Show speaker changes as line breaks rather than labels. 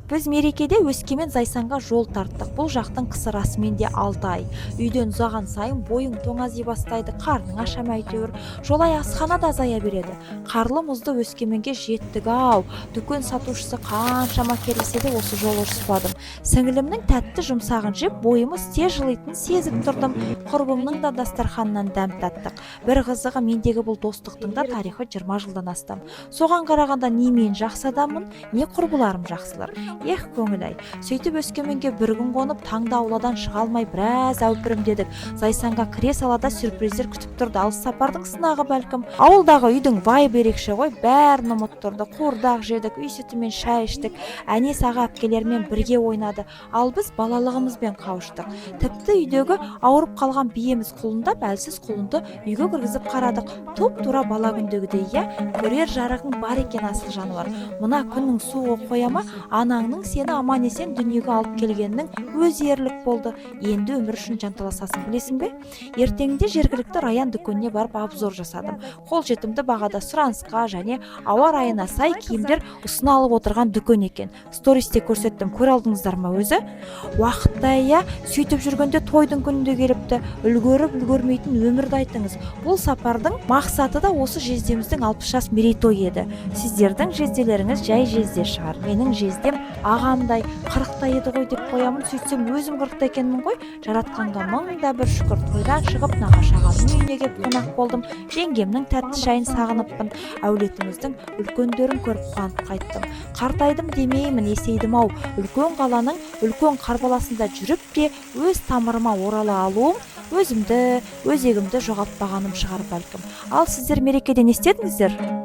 Біз мерекеде Өскемен Зайсанға жол тарттық. Бұл жақтың қысы расымен де 6 ай. Үйден ұзаған сайын бойың тоңази бастайды, қарның ашамай әйтеуір. Жолай асхана да азая береді. Қарлы мұзды Өскеменге жеттік ау. Дүкен сатушысы қаншама керілсе де осы жолы ұрыспадым. Сіңілімнің тәтті жұмсағын жеп, бойымыз тез жылитынын сезіп тұрдым. Құрбымның да дастарханынан дәм таттық. Бір қызығы, мендегі бұл достықтың да тарихы 20 жылдан астам. Соған қарағанда не мен жақсы адаммын, не құрбыларым жақсылар. Ех, көңіл-ай. Сөйтіп Өскеменге бір күн қонып, таңда ауладан шыға алмай біраз әупірімдедік. Зайсанға кіре салада сюрприздер күтіп тұрды. Алыс сапардың сынағы бәлкім. Ауылдағы үйдің бай берекші ғой, бәрін ұмыттырды. Қуырдақ жедік, үй сүтімен шай іштік. Әнес аға әпкелермен бірге ойнады. Ал біз балалығымызбен қауыштық. Тіпті үйдегі ауырып қалған биеміз құлындап, әлсіз құлынды үйге кіргізіп қарадық. Туп-тура бала күндегідей, көрер жарығың бар екен асыл жануар. Мына күннің суығы қояма, анаңның сені аман есен дүниеге алып келгеннің өз ерлік болды. Енді өмір үшін жанталасасын, білесің бе? Ертеңінде жергілікті раян дүкеніне барып обзор жасадым. Қолжетімді бағада сұранысқа және ауа райына сай киімдер ұсына алып отырған дүкен екен. Стористе көрсеттім, көре алдыңыздар ма өзі? Уақытта сөйтіп жүргенде тойдың күнінде келіпті. Үлгеріп үлгермейтін өмірді айтыңыз. Бұл сапардың мақсаты да осы жездеміздің 60 жас мерейтой еді. Сіздердің жезделеріңіз жай жезде шығар. Менің жездем ағамдай 40-та еді ғой деп қоямын. Сөйтсем өзім 40-та екенмін ғой. Жаратқанға мыңда бір шүкір. Тойдан шығып нағашы ағамның үйіне келіп қонақ болдым. Жеңгемнің тәтті шайын сағыныппын. Әулетіміздің үлкендерін көріп қуанып қайттым. Қартайдым демеймін, есейдім ау. Үлкен қаланың үлкен қарбаласында жүріп те өз тамырыма орала алуым өзімді, өзегімді жоғалтпағаным шығар бәлкім. Ал сіздер мерекеде не істедіңіздер?